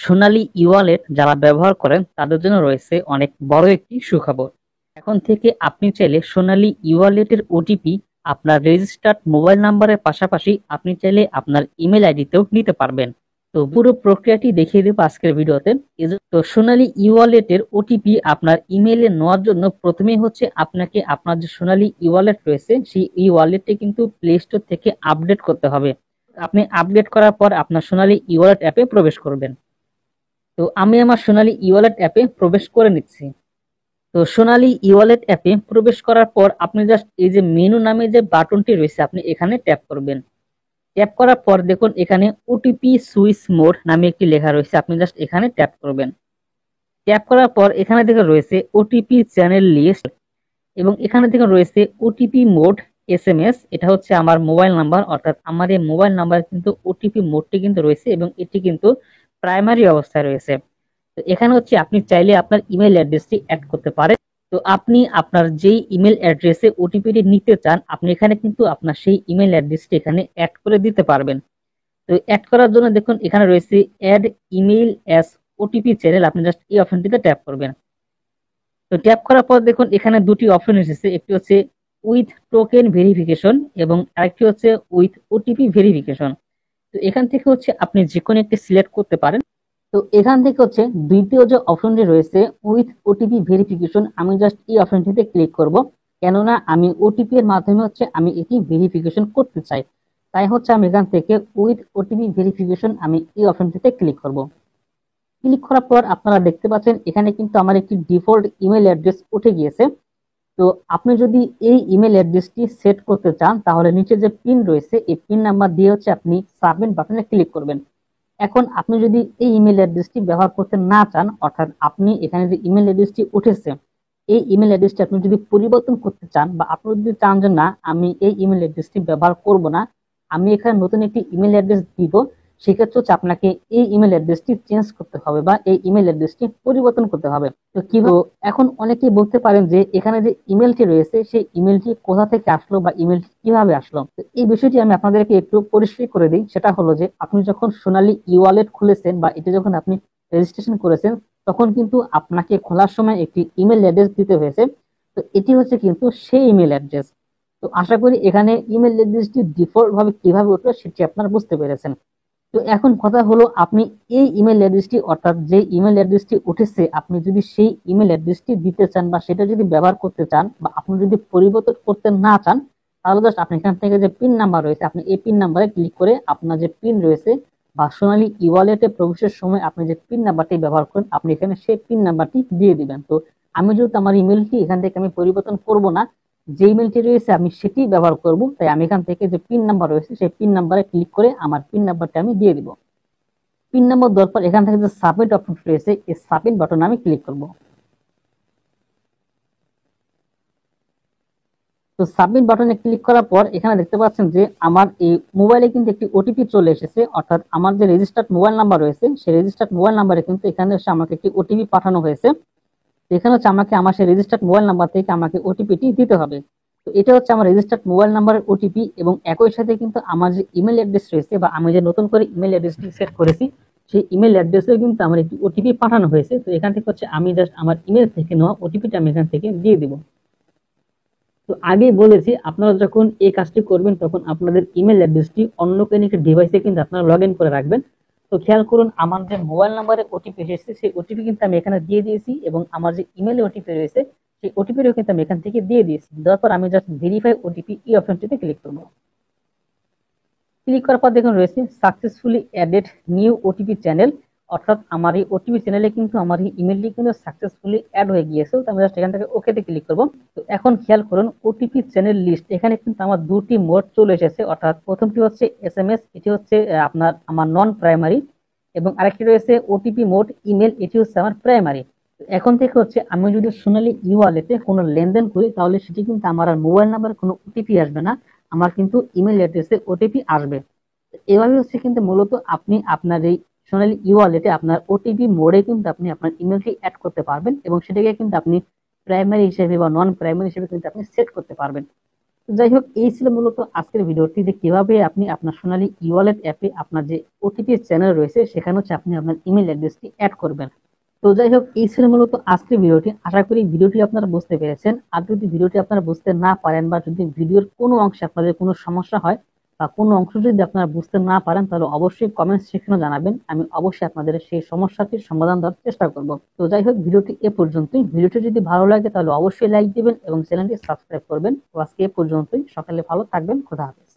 সোনালী e wallet যারা ব্যবহার করেন তাদের জন্য রয়েছে অনেক বড় একটি সুখবর। এখন থেকে আপনি চাইলে সোনালী ই-ওয়ালেটের ওটিপি আপনার রেজিস্টার্ড মোবাইল নাম্বারের পাশাপাশি আপনি চাইলে আপনার ইমেল আইডিতেও নিতে পারবেন। তো পুরো প্রক্রিয়াটি দেখিয়ে দেবো আজকের ভিডিওতে। তো সোনালী ই-ওয়ালেটের ওটিপি আপনার ইমেইলে নেওয়ার জন্য প্রথমেই হচ্ছে আপনাকে আপনার যে সোনালী ই-ওয়ালেট রয়েছে সেই ই-ওয়ালেটটি কিন্তু প্লে স্টোর থেকে আপডেট করতে হবে। আপনি আপডেট করার পর আপনার সোনালী ই-ওয়ালেট অ্যাপে প্রবেশ করবেন। তো আমি আমার সোনালী ই-ওয়ালেট অ্যাপে প্রবেশ করে নিচ্ছি। তো সোনালী ই-ওয়ালেট অ্যাপে প্রবেশ করার পর আপনি জাস্ট এই যে মেনু নামে যে বাটনটি রয়েছে আপনি এখানে ট্যাপ করবেন। ট্যাপ করার পর দেখুন এখানে ওটিপি সুইচ মোড নামে একটি লেখা রয়েছে, আপনি জাস্ট এখানে ট্যাপ করবেন। ট্যাপ করার পর এখানে দেখে রয়েছে ওটিপি চ্যানেল লিস্ট এবং এখানে থেকে রয়েছে ওটিপি মোড এসএমএস। এটা হচ্ছে আমার মোবাইল নাম্বার, অর্থাৎ আমার এই মোবাইল নাম্বার কিন্তু ওটিপি মোডটি কিন্তু রয়েছে এবং এটি কিন্তু প্রাইমারি অবস্থায় রয়েছে। তো এখানে হচ্ছে আপনি চাইলে আপনার ইমেল অ্যাড্রেসটি অ্যাড করতে পারেন। তো আপনি আপনার যেই ইমেল অ্যাড্রেসে ওটিপিটি নিতে চান আপনি এখানে কিন্তু আপনার সেই ইমেল অ্যাড্রেসটি এখানে অ্যাড করে দিতে পারবেন। তো অ্যাড করার জন্য দেখুন এখানে রয়েছে add email as OTP channel, আপনি জাস্ট এই অপশনটিতে ট্যাপ করবেন। তো ট্যাপ করার পর দেখুন এখানে দুটি অপশন এসেছে, একটি হচ্ছে উইথ টোকেন ভেরিফিকেশন এবং আরেকটি হচ্ছে উইথ ওটিপি ভেরিফিকেশন। তো এখান থেকে হচ্ছে আপনি যে কোনো একটি সিলেক্ট করতে পারেন। তো এখান থেকে হচ্ছে দ্বিতীয় যে অপশনটি রয়েছে উইথ ওটিপি ভেরিফিকেশন, আমি জাস্ট এই অপশনটিতে ক্লিক করব, কেননা আমি ওটিপি এর মাধ্যমে হচ্ছে আমি এটি ভেরিফিকেশন করতে চাই। তাই হচ্ছে আমি এখান থেকে উইথ ওটিপি ভেরিফিকেশন আমি এই অপশনটিতে ক্লিক করব। ক্লিক করার পর আপনারা দেখতে পাচ্ছেন এখানে কিন্তু আমার একটি ডিফল্ট ইমেল অ্যাড্রেস উঠে গিয়েছে। তো আপনি যদি এই ইমেল অ্যাড্রেসটি সেট করতে চান তাহলে নিচে যে পিন রয়েছে এই পিন নাম্বার দিয়ে হচ্ছে আপনি সাবমিট বাটনে ক্লিক করবেন। এখন আপনি যদি এই ইমেল অ্যাড্রেসটি ব্যবহার করতে না চান, অর্থাৎ আপনি এখানে যে ইমেল অ্যাড্রেসটি উঠেছে এই ইমেল অ্যাড্রেসটি আপনি যদি পরিবর্তন করতে চান বা আপনি যদি চান যে না আমি এই ইমেল অ্যাড্রেসটি ব্যবহার করব না, আমি এখানে নতুন একটি ইমেল অ্যাড্রেস দিব, সেক্ষেত্রে হচ্ছে আপনাকে এই ইমেল অ্যাড্রেসটি চেঞ্জ করতে হবে বা এই ইমেল অ্যাড্রেসটি পরিবর্তন করতে হবে। তো কিভাবে? এখন অনেকেই বলতে পারেন যে এখানে যে ইমেলটি রয়েছে সেই ইমেলটি কোথা থেকে আসলো বা ইমেলটি কিভাবে আসলো। তো এই বিষয়টি আমি আপনাদেরকে একটু পরিষ্কার করে দিই। সেটা হলো যে আপনি যখন সোনালী ই-ওয়ালেট খুলেছেন বা এটি যখন আপনি রেজিস্ট্রেশন করেছেন তখন কিন্তু আপনাকে খোলার সময় একটি ইমেল অ্যাড্রেস দিতে হয়েছে। তো এটি হচ্ছে কিন্তু সেই ইমেল অ্যাড্রেস। তো আশা করি এখানে ইমেল অ্যাড্রেসটি ডিফল্ট ভাবে কিভাবে উঠলো সেটি আপনারা বুঝতে পেরেছেন। তো এখন কথা হলো আপনি এই ইমেল অ্যাড্রেসটি, অর্থাৎ যে ইমেল অ্যাড্রেসটি উঠেছে আপনি যদি সেই ইমেল অ্যাড্রেসটি দিতে চান বা সেটা যদি ব্যবহার করতে চান বা আপনি যদি পরিবর্তন করতে না চান তাহলে জাস্ট আপনি এখান থেকে যে পিন নাম্বার রয়েছে আপনি এই পিন নাম্বারে ক্লিক করে আপনার যে পিন রয়েছে বা সোনালী ই-ওয়ালেটে প্রবেশের সময় আপনি যে পিন নাম্বারটি ব্যবহার করেন আপনি এখানে সেই পিন নাম্বারটি দিয়ে দিবেন। তো আমি যেহেতু আমার ইমেলটি এখান থেকে আমি পরিবর্তন করব না, যে ইমেলটি রয়েছে আমি সেটি ব্যবহার করব, তাই আমি এখান থেকে যে পিন নাম্বার রয়েছে সেই পিন নাম্বারে ক্লিক করে আমার পিন নাম্বারটা আমি দিয়ে দিব। পিন নাম্বার দেওয়ার পর এখান থেকে যে সাবমিট অপশন রয়েছে এই সাবমিট বাটনে আমি ক্লিক করব। তো সাবমিট বাটনে ক্লিক করার পর এখানে দেখতে পাচ্ছেন যে আমার এই মোবাইলে কিন্তু একটি ওটিপি চলে এসেছে, অর্থাৎ আমার যে রেজিস্টার্ড মোবাইল নাম্বার রয়েছে সেই রেজিস্টার্ড মোবাইল নাম্বারে কিন্তু এখানে এসে আমাকে একটি ওটিপি পাঠানো হয়েছে। এখানে হচ্ছে আমাকে আমার সেই রেজিস্টার্ড মোবাইল নাম্বার থেকে আমাকে ওটিপিটি দিতে হবে। তো এটা হচ্ছে আমার রেজিস্টার্ড মোবাইল নাম্বারের ওটিপি এবং একই সাথে কিন্তু আমার যে ইমেল অ্যাড্রেস রয়েছে বা আমি যে নতুন করে ইমেল অ্যাড্রেসটি সেট করেছি সেই ইমেল অ্যাড্রেসে কিন্তু আমার একটি ওটিপি পাঠানো হয়েছে। তো এখান থেকে হচ্ছে আমি জাস্ট আমার ইমেল থেকে নেওয়া ওটিপিটা আমি এখান থেকে দিয়ে দিব। তো আগেই বলেছি আপনারা যখন এই কাজটি করবেন তখন আপনাদের ইমেল অ্যাড্রেসটি অন্য কোনো একটি ডিভাইসে কিন্তু আপনারা লগ ইন করে রাখবেন। তো খেয়াল করুন আমার যে মোবাইল নাম্বারে ওটিপি এসেছে সেই ওটিপি কিন্তু আমি এখানে দিয়ে দিয়েছি এবং আমার যে ইমেলে ওটিপি রয়েছে সেই ওটিপিও কিন্তু আমি এখান থেকে দিয়ে দিয়েছি। দেওয়ার পর আমি জাস্ট ভেরিফাই ওটিপি এই অপশনটিতে ক্লিক করব। ক্লিক করার পর দেখুন রয়েছে successfully added new OTP channel, অর্থাৎ আমার এই ওটিপি চ্যানেলে কিন্তু আমার এই ইমেলটি কিন্তু সাকসেসফুলি অ্যাড হয়ে গিয়েছে। তো আমি জাস্ট এখান থেকে ওকেতে ক্লিক করব। তো এখন খেয়াল করুন ওটিপি চ্যানেল লিস্ট, এখানে কিন্তু আমার দুটি মোড চলে এসেছে, অর্থাৎ প্রথমটি হচ্ছে এসএমএস, এটি হচ্ছে আমার নন প্রাইমারি এবং আরেকটি রয়েছে ওটিপি মোড ইমেল, এটি হচ্ছে আমার প্রাইমারি। এখন থেকে হচ্ছে আমি যদি সোনালী ই-ওয়ালেটে কোনো লেনদেন করি তাহলে সেটি কিন্তু আমার আর মোবাইল নাম্বারে কোনো ওটিপি আসবে না, আমার কিন্তু ইমেল অ্যাড্রেসে ওটিপি আসবে। এভাবে হচ্ছে কিন্তু মূলত আপনি আপনার এই সোনালী ই-ওয়ালেটে আপনার ওটিপি মোডে কিন্তু আপনি আপনার ইমেলটি অ্যাড করতে পারবেন এবং সেটাকে কিন্তু আপনি প্রাইমারি হিসেবে বা নন প্রাইমারি হিসেবে কিন্তু আপনি সেট করতে পারবেন। তো যাই হোক, এই ছিল মূলত আজকের ভিডিওটি, যে কিভাবে আপনি আপনার সোনালী ই-ওয়ালেট অ্যাপে আপনার যে ওটিপি চ্যানেল রয়েছে সেখানে হচ্ছে আপনি আপনার ইমেল অ্যাড্রেসটি অ্যাড করবেন। তো যাই হোক, এই ছিল মূলত আজকের ভিডিওটি। আশা করি ভিডিওটি আপনারা বুঝতে পেরেছেন। আর যদি ভিডিওটি আপনারা বুঝতে না পারেন বা যদি ভিডিওর কোনো অংশে আপনাদের কোনো সমস্যা হয় বা কোনো অংশ যদি আপনারা বুঝতে না পারেন, তাহলে অবশ্যই কমেন্ট সেকশনে জানাবেন। আমি অবশ্যই আপনাদের সেই সমস্যাটির সমাধান দেওয়ার চেষ্টা করব। তো যাই হোক, ভিডিওটি এ পর্যন্তই। ভিডিওটি যদি ভালো লাগে তাহলে অবশ্যই লাইক দিবেন এবং চ্যানেলটি সাবস্ক্রাইব করবেন। তো আজকে এ পর্যন্তই। সকালে ভালো থাকবেন। খোদা হাফেজ।